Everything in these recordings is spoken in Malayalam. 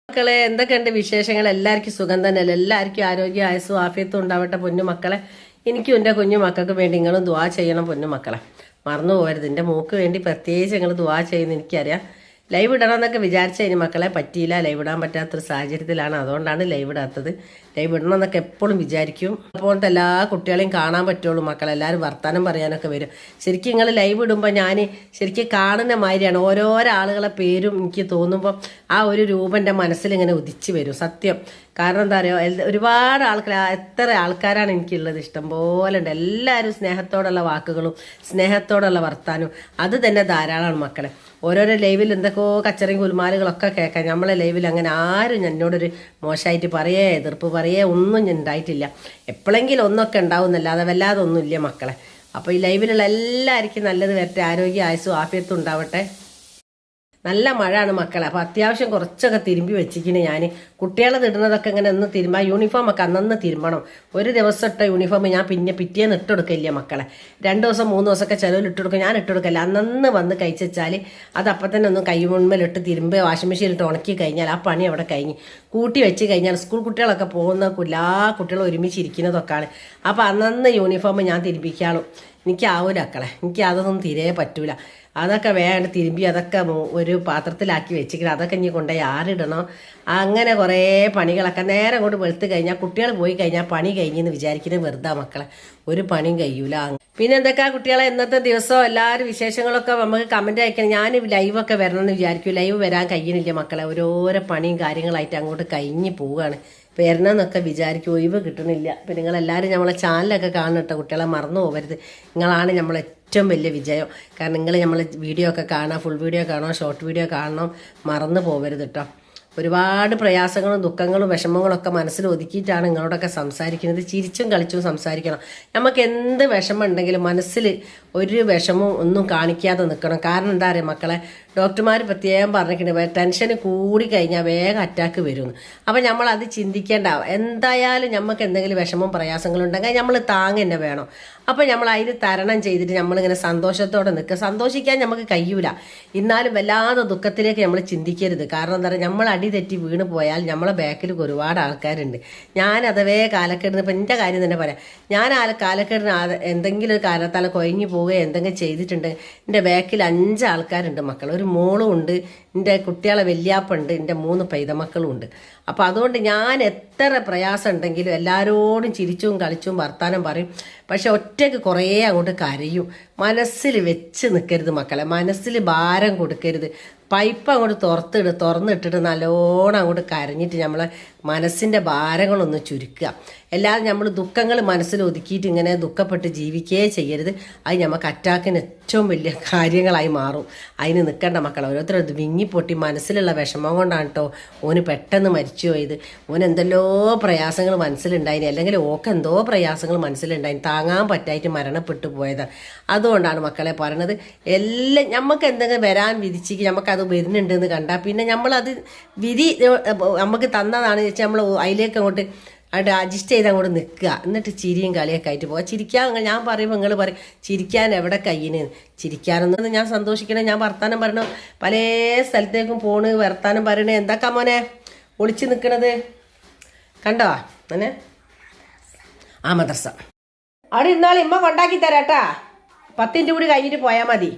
മക്കളെ എന്തൊക്കെയുണ്ട് വിശേഷങ്ങൾ? എല്ലാവർക്കും സുഖം തന്നെയല്ലേ? എല്ലാവർക്കും ആരോഗ്യം ആയുസ്സും ആഫിയത്തും ഉണ്ടാവട്ടെ പൊന്നുമക്കളെ. എനിക്കും എൻ്റെ കുഞ്ഞു മക്കൾക്ക് വേണ്ടി നിങ്ങളും ദുആ ചെയ്യണം പൊന്നുമക്കളെ. മറന്നു പോകരുത്. എൻ്റെ മോക്ക് വേണ്ടി പ്രത്യേകിച്ച് നിങ്ങൾ ദുആ ചെയ്യുന്ന എനിക്കറിയാം. ലൈവ് ഇടണം എന്നൊക്കെ വിചാരിച്ചതിന് മക്കളെ പറ്റിയില്ല. ലൈവ് ഇടാൻ പറ്റാത്തൊരു സാഹചര്യത്തിലാണ്, അതുകൊണ്ടാണ് ലൈവ് ഇടാത്തത്. ലൈവ് ഇടണം എന്നൊക്കെ എപ്പോഴും വിചാരിക്കും. അതുപോലത്തെ എല്ലാ കുട്ടികളെയും കാണാൻ പറ്റുള്ളൂ മക്കളെ. എല്ലാവരും വർത്തമാനം പറയാനൊക്കെ വരും. ശരിക്കും നിങ്ങൾ ലൈവ് ഇടുമ്പോൾ ഞാൻ ശരിക്കും കാണുന്ന മാതിരിയാണ്. ഓരോരോ ആളുകളെ പേരും എനിക്ക് തോന്നുമ്പോൾ ആ ഒരു രൂപം എൻ്റെ മനസ്സിൽ ഇങ്ങനെ ഉദിച്ചു വരും സത്യം. കാരണം എന്താ പറയുക, ഒരുപാട് ആൾക്കാർ, എത്ര ആൾക്കാരാണ് എനിക്കുള്ളത്, ഇഷ്ടം പോലെ ഉണ്ട്. എല്ലാവരും സ്നേഹത്തോടുള്ള വാക്കുകളും സ്നേഹത്തോടുള്ള വർത്താനവും അത് തന്നെ ധാരാളമാണ് മക്കളെ. ഓരോരോ ലൈവിൽ എന്തൊക്കെയോ കച്ചറയും കുലുമാലുകളൊക്കെ കേൾക്കാം. നമ്മളെ ലൈവിൽ അങ്ങനെ ആരും എന്നോടൊരു മോശമായിട്ട് പറയേ എതിർപ്പ് പറയേ ഒന്നും ഞാൻ ഉണ്ടായിട്ടില്ല. എപ്പോഴെങ്കിലും ഒന്നൊക്കെ ഉണ്ടാവുന്നല്ലാതെ വല്ലാതെ ഒന്നുമില്ല മക്കളെ. അപ്പോൾ ഈ ലൈവിലുള്ള എല്ലാവർക്കും നല്ലത് വരട്ടെ, ആരോഗ്യ ആയുസ്സും ആഫിയത്തും ഉണ്ടാവട്ടെ. നല്ല മഴയാണ് മക്കളെ. അപ്പോൾ അത്യാവശ്യം കുറച്ചൊക്കെ തിരുമ്പി വെച്ചിരിക്കണേ ഞാൻ. കുട്ടികളെ ഇടുന്നതൊക്കെ ഇങ്ങനെ ഒന്ന് തിരുമ്പാ. യൂണിഫോം ഒക്കെ അന്നന്ന് തിരുമ്പണം. ഒരു ദിവസം ഇട്ട യൂണിഫോം ഞാൻ പിറ്റേന്ന് ഇട്ടെടുക്കില്ല മക്കളെ. 2 ദിവസം 3 ദിവസമൊക്കെ ചിലവിൽ ഇട്ടെടുക്കും. ഞാൻ ഇട്ടെടുക്കില്ല. അന്നന്ന് വന്ന് കഴിച്ചാൽ അത് അപ്പം തന്നെ ഒന്ന് കൈമുന്മേലിട്ട് തിരുമ്പ് വാഷിംഗ് മെഷീനിലിട്ട് ഉണക്കി കഴിഞ്ഞാൽ ആ പണി അവിടെ കഴിഞ്ഞ് കൂട്ടി വെച്ച് കഴിഞ്ഞാൽ സ്കൂൾ കുട്ടികളൊക്കെ പോകുന്ന എല്ലാ കുട്ടികളും ഒരുമിച്ചിരിക്കുന്നതൊക്കെയാണ്. അപ്പോൾ അന്നന്ന് യൂണിഫോം ഞാൻ തിരുമ്പിക്കാളും. എനിക്കാവൂല മക്കളെ, എനിക്ക് അതൊന്നും തീരെ പറ്റൂല. അതൊക്കെ വേണ്ട തിരുമ്പി അതൊക്കെ ഒരു പാത്രത്തിലാക്കി വെച്ചിരിക്കണം. അതൊക്കെ ഇനി കൊണ്ടുപോയി ആറിടണം. അങ്ങനെ കുറേ പണികളൊക്കെ നേരം കൊണ്ട് വെളുത്ത് കഴിഞ്ഞാൽ കുട്ടികൾ പോയി കഴിഞ്ഞാൽ പണി കഴിഞ്ഞെന്ന് വിചാരിക്കുന്നത് വെറുതെ മക്കളെ. ഒരു പണിയും കഴിയൂല. പിന്നെ എന്തൊക്കെയാ കുട്ടികളെ ഇന്നത്തെ ദിവസം എല്ലാവരും വിശേഷങ്ങളൊക്കെ നമുക്ക് കമൻറ്റ് അയക്കണം. ഞാൻ ലൈവൊക്കെ വരണമെന്ന് വിചാരിക്കും. ലൈവ് വരാൻ കഴിയുന്നില്ല മക്കളെ. ഓരോരോ പണിയും കാര്യങ്ങളായിട്ട് അങ്ങോട്ട് കഴിഞ്ഞ് പോവുകയാണ്. വരണമെന്നൊക്കെ വിചാരിക്കും, ഒഴിവ് കിട്ടണില്ല. അപ്പം നിങ്ങളെല്ലാവരും നമ്മളെ ചാനലൊക്കെ കാണണം കേട്ടോ കുട്ടികളെ, മറന്നു പോകരുത്. നിങ്ങളാണ് നമ്മളെ ഏറ്റവും വലിയ വിജയം. കാരണം നിങ്ങൾ നമ്മൾ വീഡിയോ ഒക്കെ കാണാം, ഫുൾ വീഡിയോ കാണാം, ഷോർട്ട് വീഡിയോ കാണണം, മറന്നു പോകരുത് കേട്ടോ. ഒരുപാട് പ്രയാസങ്ങളും ദുഃഖങ്ങളും വിഷമങ്ങളും ഒക്കെ മനസ്സിൽ ഒതുക്കിയിട്ടാണ് നിങ്ങളോടൊക്കെ സംസാരിക്കുന്നത്. ചിരിച്ചും കളിച്ചും സംസാരിക്കണം. നമുക്ക് എന്ത് വിഷമം ഉണ്ടെങ്കിലും മനസ്സിൽ ഒരു വിഷമവും ഒന്നും കാണിക്കാതെ നിൽക്കണം. കാരണം എന്താ പറയുക മക്കളെ, ഡോക്ടർമാർ പ്രത്യേകം പറഞ്ഞിട്ടുണ്ട് ടെൻഷന് കൂടി കഴിഞ്ഞാൽ വേഗം അറ്റാക്ക് വരുമെന്ന്. അപ്പം നമ്മൾ അത് ചിന്തിക്കേണ്ട. എന്തായാലും നമുക്ക് എന്തെങ്കിലും വിഷമവും പ്രയാസങ്ങളും ഉണ്ടെങ്കിൽ നമ്മൾ താങ്ങ് തന്നെ വേണം. അപ്പം നമ്മൾ അതിന് തരണം ചെയ്തിട്ട് നമ്മളിങ്ങനെ സന്തോഷത്തോടെ നിൽക്കുക. സന്തോഷിക്കാൻ നമുക്ക് കഴിയൂല, എന്നാലും വല്ലാതെ ദുഃഖത്തിലേക്ക് നമ്മൾ ചിന്തിക്കരുത്. കാരണം എന്താ പറയുക, നമ്മൾ അടി തെറ്റി വീണ് പോയാൽ നമ്മളെ ബാക്കിൽ ഒരുപാട് ആൾക്കാരുണ്ട്. ഞാൻ അതവേ കാലക്കേടിന് ഇപ്പം എൻ്റെ കാര്യം തന്നെ പറയാം. ഞാൻ കാലക്കേടിന് എന്തെങ്കിലും ഒരു കാരണത്താൽ കൊയങ്ങി പോവുകയോ എന്തെങ്കിലും ചെയ്തിട്ടുണ്ട്, എൻ്റെ ബാക്കിൽ 5 ആൾക്കാരുണ്ട് മക്കൾ. ഒരു മോളും ഉണ്ട്, എൻ്റെ കുട്ടികളെ വല്യാപ്പുണ്ട്, എൻ്റെ 3 പൈതമക്കളും ഉണ്ട്. അപ്പോൾ അതുകൊണ്ട് ഞാൻ എത്ര പ്രയാസം ഉണ്ടെങ്കിലും എല്ലാവരോടും ചിരിച്ചും കളിച്ചും വർത്താനം പറയും. പക്ഷെ ഒറ്റയ്ക്ക് കുറേ അങ്ങോട്ട് കരയും. മനസ്സിൽ വെച്ച് നിൽക്കരുത് മക്കളെ, മനസ്സിൽ ഭാരം കൊടുക്കരുത്. പൈപ്പ് അങ്ങോട്ട് തുറന്നിട്ടിട്ട് നല്ലോണം അങ്ങോട്ട് കരഞ്ഞിട്ട് നമ്മളെ മനസ്സിൻ്റെ ഭാരങ്ങളൊന്ന് ചുരുക്കുക. അല്ലാതെ നമ്മൾ ദുഃഖങ്ങൾ മനസ്സിൽ ഒതുക്കിയിട്ട് ഇങ്ങനെ ദുഃഖപ്പെട്ട് ജീവിക്കുകയേ ചെയ്യരുത്. അത് നമുക്ക് അറ്റാക്കിന് ഏറ്റവും വലിയ കാര്യങ്ങളായി മാറും. അതിന് നിൽക്കേണ്ട മക്കളെ. ഓരോരുത്തരത് വിങ്ങിപ്പൊട്ടി മനസ്സിലുള്ള വിഷമം കൊണ്ടാണ് കേട്ടോ ഓന് പെട്ടെന്ന് മരിച്ചു പോയത്. ഓന് എന്തെല്ലോ പ്രയാസങ്ങൾ മനസ്സിലുണ്ടായിന്, അല്ലെങ്കിൽ ഓക്ക് എന്തോ പ്രയാസങ്ങൾ മനസ്സിലുണ്ടായിന്, താങ്ങാൻ പറ്റായിട്ട് മരണപ്പെട്ടു പോയതാണ്. അതുകൊണ്ടാണ് മക്കളെ പറയണത്, എല്ലാം നമുക്ക് എന്തെങ്കിലും വരാൻ വിധിച്ചെങ്കിൽ നമുക്കത് വരുന്നുണ്ടെന്ന് കണ്ടാൽ പിന്നെ നമ്മളത് വിധി നമുക്ക് തന്നതാണ് വെച്ചാൽ നമ്മൾ അതിലേക്ക് അങ്ങോട്ട് അഡ്ജസ്റ്റ് ചെയ്ത് അങ്ങോട്ട് നിൽക്കുക. എന്നിട്ട് ചിരിയും കളിയൊക്കെ ആയിട്ട് പോവുക. ചിരിക്കാൻ ഞാൻ പറയുമ്പോൾ നിങ്ങൾ പറയും ചിരിക്കാൻ എവിടെ കയ്യിന്, ചിരിക്കാനൊന്നും ഞാൻ സന്തോഷിക്കണേ. ഞാൻ വർത്താനം പറയണം, പല സ്ഥലത്തേക്കും പോണ്, വർത്താനം പറയണേ. എന്താക്കാ മോനെ ഒളിച്ച് നിൽക്കണത് കണ്ടോ? അങ്ങനെ ആ മദ്രസ അവിടെ ഇരുന്നാൾ ഇമ്മ കൊണ്ടാക്കി തരാട്ടാ. 10 മിനിറ്റ് കൂടി കഴിഞ്ഞിട്ട് പോയാൽ മതി.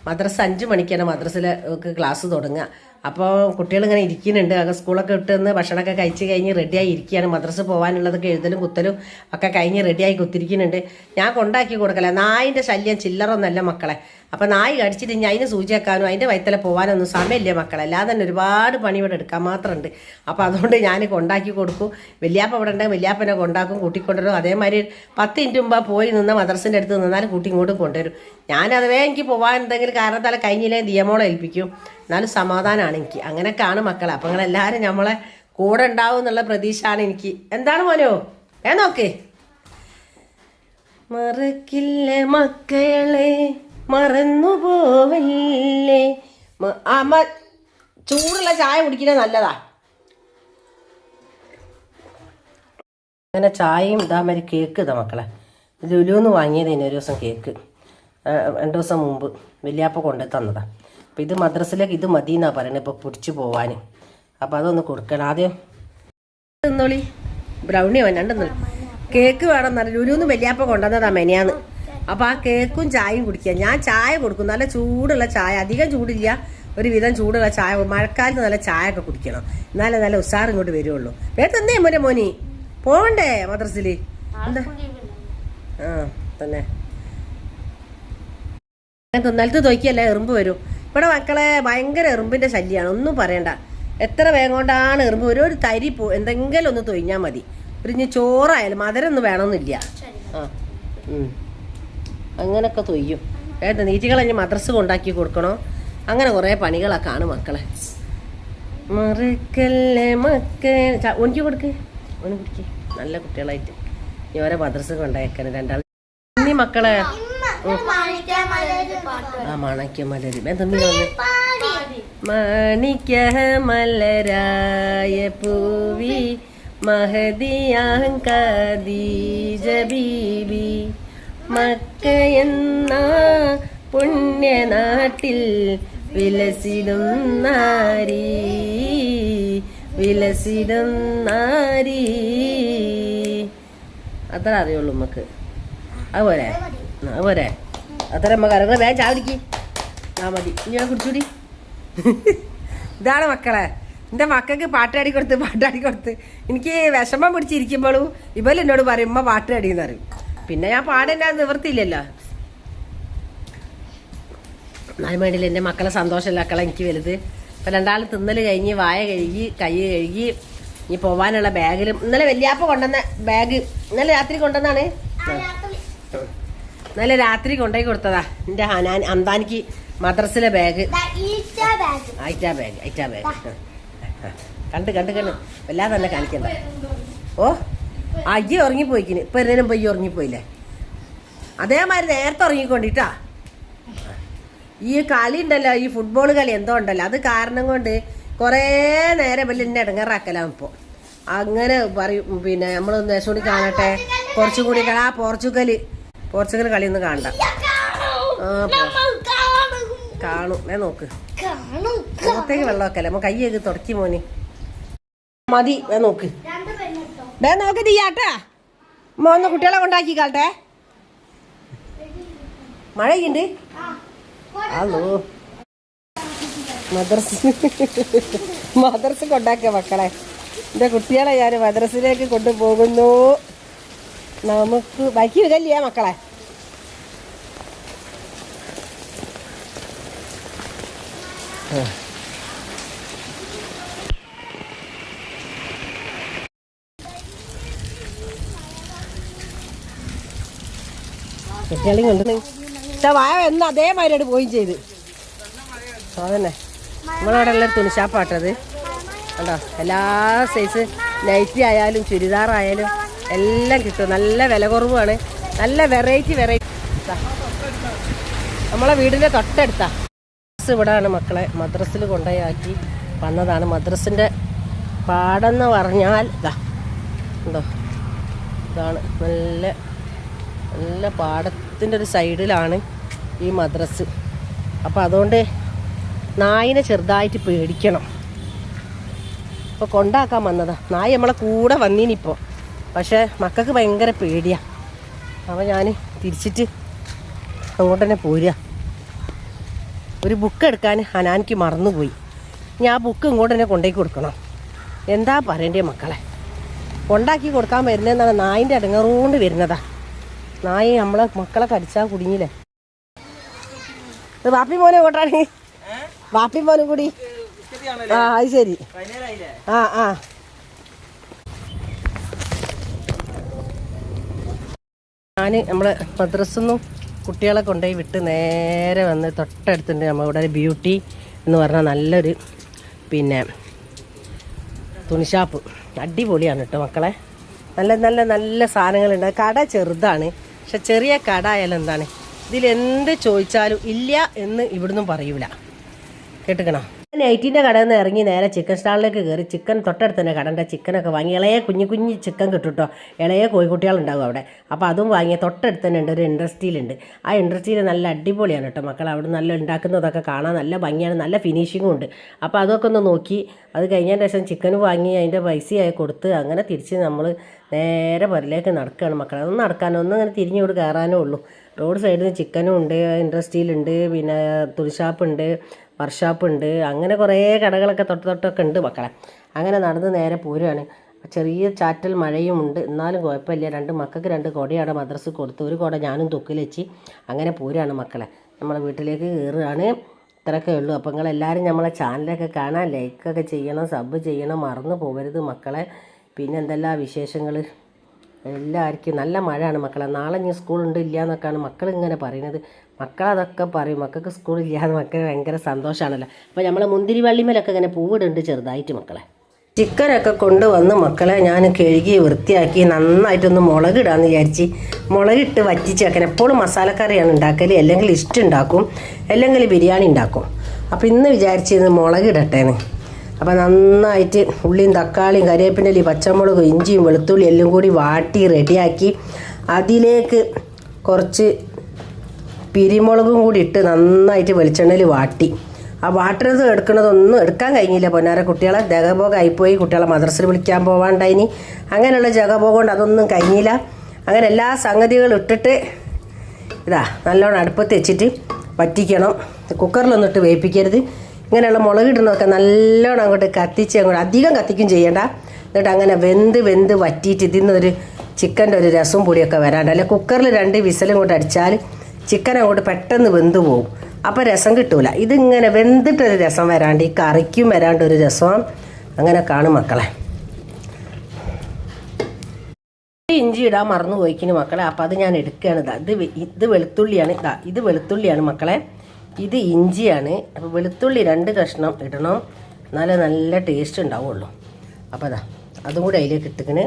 മദ്രസ 5 മണിക്കാണ് മദ്രസയിൽ ക്ലാസ് തുടങ്ങുക. അപ്പോൾ കുട്ടികളിങ്ങനെ ഇരിക്കുന്നുണ്ട്. അത് സ്കൂളൊക്കെ വിട്ടുനിന്ന് ഭക്ഷണമൊക്കെ കഴിച്ച് കഴിഞ്ഞ് റെഡിയായി ഇരിക്കുകയാണ്. മദ്രസ പോകാനുള്ളതൊക്കെ എഴുതലും കുത്തലും ഒക്കെ കഴിഞ്ഞ് റെഡിയായി കുത്തിരിക്കുന്നുണ്ട്. ഞാൻ കൊണ്ടാക്കി കൊടുക്കല. നായിൻ്റെ ശല്യം ചില്ലറൊന്നല്ല മക്കളെ. അപ്പോൾ നായി കടിച്ചിട്ട് ഇനി അതിന് സൂചി വെക്കാനും അതിൻ്റെ വയറ്റിലെ പോകാനൊന്നും സമയമില്ല മക്കളെ. അല്ലാതെ തന്നെ ഒരുപാട് പണി ഇവിടെ എടുക്കാൻ മാത്രമുണ്ട്. അപ്പോൾ അതുകൊണ്ട് ഞാൻ കൊണ്ടാക്കി കൊടുക്കും. വല്യാപ്പ ഇവിടെ ഉണ്ടെങ്കിൽ വല്യാപ്പനെ കൊണ്ടാക്കും, കൂട്ടിക്കൊണ്ടുവരും. അതേമാതിരി 10 മിനിറ്റ് മുമ്പ് പോയി നിന്ന് മദ്രസിൻ്റെ അടുത്ത് നിന്നാലും കൂട്ടി ഇങ്ങോട്ടും കൊണ്ടുവരും. ഞാനതുവേ എനിക്ക് പോകാൻ എന്തെങ്കിലും കാരണത്താൽ കഴിഞ്ഞില്ലേ ദിയമോളെ ഏൽപ്പിക്കും. എന്നാലും സമാധാനമാണ് എനിക്ക്. അങ്ങനെയൊക്കെയാണ് മക്കളെ. അപ്പോൾ നിങ്ങളെല്ലാവരും നമ്മളെ കൂടെ ഉണ്ടാവും എന്നുള്ള പ്രതീക്ഷയാണ് എനിക്ക്. എന്താണ് മോനോ നോക്ക്. മറക്കില്ല മക്കളെ മറന്നു പോവല്ലേ. അമ്മ ചൂടുള്ള ചായ കുടിക്കുന്നത് നല്ലതാ. അങ്ങനെ ചായയും ഇതാമാതിരി കേക്ക് ഇതാ മക്കളെ. ലുലുന്ന് വാങ്ങിയതേന് ഒരു ദിവസം കേക്ക് 2 ദിവസം മുമ്പ് വല്യാപ്പ കൊണ്ടു തന്നതാണ്. അപ്പോൾ ഇത് മദ്രസയിലേക്ക് ഇത് മതി എന്നാണ് പറയുന്നത് ഇപ്പോൾ പിടിച്ചു പോവാൻ. അപ്പോൾ അതൊന്ന് കൊടുക്കണം. ആദ്യം തിന്നോളി, ബ്രൗണി വേണ്ടെന്ന്. കേക്ക് വേണം എന്നല്ല, ലുലുന്ന് വലിയപ്പ കൊണ്ടുവന്നതാ മെനിയാന്ന്. അപ്പോൾ ആ കേക്കും ചായയും കുടിക്കുക. ഞാൻ ചായ കൊടുക്കും, നല്ല ചൂടുള്ള ചായ, അധികം ചൂടില്ല, ഒരു വിധം ചൂടുള്ള ചായ. മഴക്കാലത്ത് നല്ല ചായ ഒക്കെ കുടിക്കണം, എന്നാലേ നല്ല ഉഷാർ ഇങ്ങോട്ട് വരുള്ളൂ. വേട്ടന്നേ മോനെ, മോനി പോകണ്ടേ മദ്രസിൽ? എന്താ തന്നെ നിലത്ത് തൊയ്ക്കല്ല, എറുമ്പ് വരും. ഇവിടെ മക്കളെ ഭയങ്കര എറുമ്പിന്റെ ശല്യമാണ്, ഒന്നും പറയണ്ട. എത്ര വേഗം കൊണ്ടാണ് എറുമ്പ് ഒരു തരി എന്തെങ്കിലും ഒന്ന് തൊയ്ഞ്ഞാൽ മതി. ഒരു ഇനി ചോറായാലും മധുരമൊന്നും വേണമെന്നില്ല. അങ്ങനൊക്കെ തൊയ്യും. നീറ്റികളഞ്ഞ് മദ്രസ് കൊണ്ടാക്കി കൊടുക്കണോ, അങ്ങനെ കുറേ പണികളൊക്കെ ആണ് മക്കളെ. മറക്കല്ലേ മക്കൾ ഒനിക്ക് കൊടുക്ക്, ഓന് കുടിക്ക്, നല്ല കുട്ടികളായിട്ട് ഇനി ഓരോ മദ്രസ് കൊണ്ടേക്കണം രണ്ടാൾ. ഇനി മക്കളെ മാണിക്യ മലരി മാണിക്യ മലരായ പൂവി മഹദിയാദീജ ബീബി മക്കയെന്ന പുണ്യനാട്ടിൽ വിലസിടും നാരി വിലസിടും നാരി. അത്ര അറിയുള്ളൂ നമുക്ക്. അതുപോലെ അതുപോലെ അത്ര നമുക്ക് അറിയാം. വേഗം ചാടിക്ക്, ആ മതി, ഇനി ഞാൻ കുടിച്ചൂടി. ഇതാണ് മക്കളെ, എൻ്റെ മക്കൾക്ക് പാട്ടാടി കൊടുത്ത് എനിക്ക് വിഷമം പിടിച്ചിരിക്കുമ്പോഴും ഇവൽ എന്നോട് പറയും ഉമ്മ പാട്ടാടിയെന്ന് പറയും. പിന്നെ ഞാൻ പാടെന്നെ നിവർത്തിയില്ലല്ലോ. എന്നാലും വേണ്ടിയില്ല, എൻ്റെ മക്കളെ സന്തോഷമില്ലാക്കളെ എനിക്ക് വലുത്. ഇപ്പം രണ്ടാൾ തിന്നൽ കഴിഞ്ഞ് വായ കഴുകി കൈ കഴുകി ഇനി പോവാനുള്ള ബാഗിലും ഇന്നലെ വല്യാപ്പ കൊണ്ടുവന്ന ബാഗ് ഇന്നലെ രാത്രി കൊണ്ടുവന്നാണ്. ഇന്നലെ രാത്രി കൊണ്ടുപോയി കൊടുത്തതാ എൻ്റെ അന്താനിക്ക് മദ്രസിലെ ബാഗ്. ഐറ്റാ ബാഗ് കണ്ട് വല്ലാതെ തന്നെ കാണിക്കണ്ട. ഓ അയ്യ ഉറങ്ങിപ്പോയിക്കിന്, ഇപ്പം എന്നേലും പോയി ഉറങ്ങിപ്പോയില്ലേ. അതേമാതിരി നേരത്തെ ഉറങ്ങിക്കൊണ്ടിട്ടാ. ഈ കളി ഉണ്ടല്ലോ, ഈ ഫുട്ബോൾ കളി എന്തോ ഉണ്ടല്ലോ, അത് കാരണം കൊണ്ട് കുറേ നേരം വലിയ എന്നെ ഇടങ്ങാറാക്കലാണ് ഇപ്പോൾ. അങ്ങനെ പറയും, പിന്നെ നമ്മളൊന്ന് ദേശം കൂടി കാണട്ടെ, കുറച്ചും കൂടി പോർച്ചുഗൽ കളി ഒന്നും കാണണ്ട. കാണും, നോക്ക് മുഖത്തേക്ക് വെള്ളമൊക്കെ അല്ലേ, കയ്യൊക്കെ തുടക്കി മോന് മതി. നോക്ക് നോക്ക് തീയാട്ടാ മോന്ന് കുട്ടികളെ കൊണ്ടാക്കി കാട്ടെ. മഴയുണ്ട്. ഹലോ മദ്രസ് കൊണ്ടാക്കിയ മക്കളെ, എൻ്റെ കുട്ടികളെ ഞാൻ മദ്രസിലേക്ക് കൊണ്ടുപോകുന്നു. നമുക്ക് ബൈക്ക് വിടല്ലേ മക്കളെ. കുട്ടികളെയും കൊണ്ട് വായ എന്ന് അതേമാതിരി പോയും ചെയ്ത്. അതന്നെ നമ്മളവിടെ ഉള്ളൊരു തുണിശാപ്പാട്ടത് കണ്ടോ, എല്ലാ സൈസ് നൈറ്റി ആയാലും ചുരിദാറായാലും എല്ലാം കിട്ടും. നല്ല വില കുറവാണ്, നല്ല വെറൈറ്റി നമ്മളെ വീടിൻ്റെ തൊട്ടടുത്താ. ഇവിടെയാണ് മക്കളെ മദ്രസിൽ കൊണ്ടുപോയി വന്നതാണ്. മദ്രസിൻ്റെ പാടെന്ന് പറഞ്ഞാൽ ഉണ്ടോ, ഇതാണ് നല്ല നല്ല പാടത്തിൻ്റെ ഒരു സൈഡിലാണ് ഈ മദ്രസ്. അപ്പോൾ അതുകൊണ്ട് നായിനെ ചെറുതായിട്ട് പേടിക്കണം. ഇപ്പോൾ കൊണ്ടാക്കാൻ വന്നതാ. നായ നമ്മളെ കൂടെ വന്നീനിപ്പോൾ, പക്ഷേ മക്കൾക്ക് ഭയങ്കര പേടിയാണ്. അപ്പോൾ ഞാൻ തിരിച്ചിട്ട് അങ്ങോട്ട് തന്നെ പോരുക. ഒരു ബുക്ക് എടുക്കാൻ ഹനാനിക്ക് മറന്നുപോയി. ഞാൻ ആ ബുക്ക് ഇങ്ങോട്ട് തന്നെ കൊണ്ടുപോയി കൊടുക്കണം. എന്താ പറയണ്ടേ മക്കളെ, കൊണ്ടാക്കി കൊടുക്കാൻ വരുന്നതെന്നാണ് നായിൻ്റെ അടങ്ങറുകൊണ്ട് വരുന്നതാ. നായി നമ്മളെ മക്കളെ കടിച്ചാൽ കുടുങ്ങിയില്ലേ. വാപ്പി മോനെ കൊണ്ടാണ്, വാപ്പി മോനും കൂടി. ആ അത് ശരി. ആ ഞാൻ നമ്മളെ മദ്രസൊന്നും കുട്ടികളെ കൊണ്ടുപോയി വിട്ട് നേരെ വന്ന് തൊട്ടടുത്തുണ്ട് നമ്മളിവിടെ ഒരു ബ്യൂട്ടി എന്ന് പറഞ്ഞാൽ നല്ലൊരു പിന്നെ തുണിഷാപ്പ്. അടിപൊളിയാണ് കേട്ടോ മക്കളെ. നല്ല നല്ല നല്ല സാധനങ്ങളുണ്ട്. കട ചെറുതാണ്, പക്ഷെ ചെറിയ കട ആയാലും എന്താണ്, ഇതിലെന്ത് ചോദിച്ചാലും ഇല്ല എന്ന് ഇവിടുന്ന് പറയൂല. കേട്ടുക്കണോ? നൈറ്റിൻ്റെ കടയിൽ നിന്ന് ഇറങ്ങി നേരെ ചിക്കൻ സ്റ്റാളിലേക്ക് കയറി. ചിക്കൻ തൊട്ടടുത്ത് തന്നെ കടൻ്റെ ചിക്കനൊക്കെ വാങ്ങി. ഇളയ കുഞ്ഞു ചിക്കൻ കിട്ടും കേട്ടോ. ഇളയ കോഴിക്കുട്ടികളുണ്ടാവും അവിടെ. അപ്പോൾ അതും വാങ്ങിയ തൊട്ടടുത്ത് തന്നെ ഉണ്ട് ഒരു ഇൻഡസ്ട്രിയിലുണ്ട്. ആ ഇൻഡസ്ട്രിയിൽ നല്ല അടിപൊളിയാണ് കേട്ടോ മക്കൾ. അവിടെ നല്ല ഉണ്ടാക്കുന്നതൊക്കെ കാണാൻ നല്ല ഭംഗിയാണ്, നല്ല ഫിനിഷിങ്ങും ഉണ്ട്. അപ്പോൾ അതൊക്കെ ഒന്ന് നോക്കി അത് കഴിഞ്ഞതിന് ശേഷം ചിക്കൻ വാങ്ങി അതിൻ്റെ പൈസയായി കൊടുത്ത് അങ്ങനെ തിരിച്ച് നമ്മൾ നേരെ പുറയിലേക്ക് നടക്കുകയാണ് മക്കളെ. അതൊന്നും നടക്കാനോ ഒന്നും അങ്ങനെ തിരിഞ്ഞോട് കയറാനേ ഉള്ളൂ. റോഡ് സൈഡിൽ നിന്ന് ചിക്കനും ഉണ്ട്, ഇൻഡസ്ട്രിയിലുണ്ട്, പിന്നെ തുണിഷാപ്പുണ്ട്, വർക്ക്ഷോപ്പുണ്ട്, അങ്ങനെ കുറേ കടകളൊക്കെ തൊട്ടൊക്കെ ഉണ്ട് മക്കളെ. അങ്ങനെ നടന്ന് നേരെ പോരുകയാണ്. ചെറിയ ചാറ്റൽ മഴയും ഉണ്ട്, എന്നാലും കുഴപ്പമില്ല. രണ്ട് മക്കൾക്ക് 2 കുടയാണ് മദ്രസ കൊടുത്ത്, ഒരു കുട ഞാനും തൂക്കിൽ വെച്ച് അങ്ങനെ പോരുകയാണ് മക്കളെ. നമ്മളെ വീട്ടിലേക്ക് കയറുകയാണ്. ഇത്രയൊക്കെ ഉള്ളൂ. അപ്പോൾ നിങ്ങളെല്ലാവരും നമ്മളെ ചാനലൊക്കെ കാണാൻ ലൈക്കൊക്കെ ചെയ്യണം, സബ് ചെയ്യണം, മറന്നു പോകരുത് മക്കളെ. പിന്നെ എന്തെല്ലാം വിശേഷങ്ങൾ എല്ലാവർക്കും. നല്ല മഴയാണ് മക്കളെ. നാളെ ഇനി സ്കൂളുണ്ട് ഇല്ല എന്നൊക്കെയാണ് മക്കൾ ഇങ്ങനെ പറയുന്നത്. മക്കളതൊക്കെ പറയും, മക്കൾക്ക് സ്കൂളില്ലാതെ മക്കൾ ഭയങ്കര സന്തോഷമാണല്ലോ. അപ്പോൾ നമ്മളെ മുന്തിരി വള്ളിമേലൊക്കെ ഇങ്ങനെ പൂവിടുന്നുണ്ട് ചെറുതായിട്ട് മക്കളെ. ചിക്കനൊക്കെ കൊണ്ടുവന്ന് മക്കളെ ഞാൻ കഴുകി വൃത്തിയാക്കി നന്നായിട്ടൊന്ന് മുളകിടാന്ന് വിചാരിച്ച് മുളകിട്ട് വറ്റിച്ച് വെക്കാൻ. എപ്പോഴും മസാലക്കറിയാണ് ഉണ്ടാക്കൽ, അല്ലെങ്കിൽ ഉണ്ടാക്കും, അല്ലെങ്കിൽ ബിരിയാണി ഉണ്ടാക്കും. അപ്പോൾ ഇന്ന് വിചാരിച്ചിരുന്നു മുളകിടട്ടേന്ന്. അപ്പോൾ നന്നായിട്ട് ഉള്ളിയും തക്കാളിയും കരിവേപ്പിൻ്റെ പച്ചമുളകും ഇഞ്ചിയും വെളുത്തുള്ളി എല്ലാം കൂടി വാട്ടി റെഡിയാക്കി അതിലേക്ക് കുറച്ച് പിരിമുളകും കൂടി ഇട്ട് നന്നായിട്ട് വെളിച്ചെണ്ണയിൽ വാട്ടി. ആ വാട്ടുന്നത് എടുക്കുന്നതൊന്നും എടുക്കാൻ കഴിഞ്ഞില്ല പൊന്നാര. കുട്ടികളെ ജഗഭോഗമായിപ്പോയി. കുട്ടികളെ മദ്രസയിൽ വിളിക്കാൻ പോകാണ്ടായിനി. അങ്ങനെയുള്ള ജഗഭോഗം കൊണ്ട് അതൊന്നും കഴിഞ്ഞില്ല. അങ്ങനെ എല്ലാ സംഗതികളും ഇട്ടിട്ട് ഇതാ നല്ലോണം അടുപ്പത്ത് വെച്ചിട്ട് വറ്റിക്കണം. കുക്കറിലൊന്നും ഇട്ട് വേവിപ്പിക്കരുത്. ഇങ്ങനെയുള്ള മുളകിടുന്നതൊക്കെ നല്ലോണം അങ്ങോട്ട് കത്തിച്ച് അങ്ങോട്ട് അധികം കത്തിക്കും ചെയ്യണ്ട. എന്നിട്ട് അങ്ങനെ വെന്ത് വറ്റിയിട്ട് ഇതിന്നൊരു ചിക്കൻ്റെ ഒരു രസവും പൊടിയൊക്കെ വരാണ്ട്. അല്ലെ കുക്കറിൽ 2 വിസലും കൊണ്ട് അടിച്ചാൽ ചിക്കൻ അങ്ങോട്ട് പെട്ടെന്ന് വെന്ത് പോകും. അപ്പോൾ രസം കിട്ടൂല. ഇതിങ്ങനെ വെന്തിട്ടൊരു രസം വരാണ്ട്, ഈ കറിക്കും വരാണ്ടൊരു രസം അങ്ങനെ കാണും മക്കളെ. ഇഞ്ചി ഇടാൻ മറന്നു പോയിക്കിന് മക്കളെ. അപ്പോൾ അത് ഞാൻ എടുക്കുകയാണ്. ഇത് വെളുത്തുള്ളിയാണ്. ഇത് വെളുത്തുള്ളിയാണ് മക്കളെ. ഇത് ഇഞ്ചിയാണ്. അപ്പോൾ വെളുത്തുള്ളി 2 കഷ്ണം ഇടണം, എന്നാലേ നല്ല ടേസ്റ്റ് ഉണ്ടാവുള്ളൂ. അപ്പോൾ അതും കൂടി അതിലേക്ക് ഇട്ടിക്കണ്.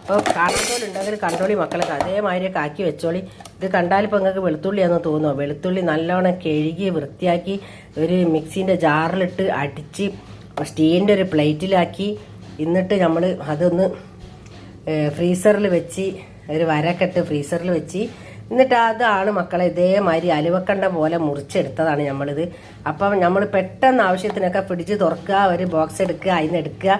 അപ്പോൾ കാണാത്തോലുണ്ടെങ്കിൽ കണ്ടോളി മക്കളെ, അതേമാതിരിയൊക്കെ ആക്കി വെച്ചോളി. ഇത് കണ്ടാലിപ്പോൾ നിങ്ങൾക്ക് വെളുത്തുള്ളിയാണെന്ന് തോന്നുമോ? വെളുത്തുള്ളി നല്ലോണം കഴുകി വൃത്തിയാക്കി ഒരു മിക്സീൻ്റെ ജാറിലിട്ട് അടിച്ച് സ്റ്റീലിൻ്റെ ഒരു പ്ലേറ്റിലാക്കി എന്നിട്ട് നമ്മൾ അതൊന്ന് ഫ്രീസറിൽ വെച്ച് ഒരു വരക്കെ ഇട്ട് ഫ്രീസറിൽ വെച്ച് എന്നിട്ട് അതാണ് മക്കളെ ഇതേമാതിരി അലുവക്കണ്ട പോലെ മുറിച്ചെടുത്തതാണ് നമ്മളിത്. അപ്പം നമ്മൾ പെട്ടെന്ന് ആവശ്യത്തിനൊക്കെ ഫ്രിഡ്ജ് തുറക്കുക, ഒരു ബോക്സ് എടുക്കുക, അതിന് എടുക്കുക,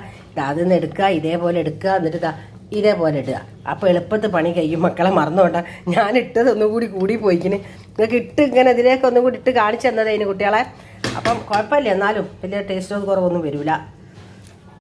അതിൽ നിന്ന് എടുക്കുക, ഇതേപോലെ എടുക്കുക, എന്നിട്ട് ഇതേപോലെ ഇടുക. അപ്പോൾ എളുപ്പത്തിൽ പണി കഴിയും മക്കളെ. മറന്നുകൊണ്ട ഞാൻ ഇട്ടത് കൂടി പോയിക്കിന്. നിങ്ങൾക്ക് ഇങ്ങനെ ഇതിലേക്ക് ഒന്നും കൂടി ഇട്ട് കാണിച്ചു തന്നത് അതിന് കുട്ടികളെ. അപ്പം കുഴപ്പമില്ല, എന്നാലും വലിയ ടേസ്റ്റ് കുറവൊന്നും വരില്ല.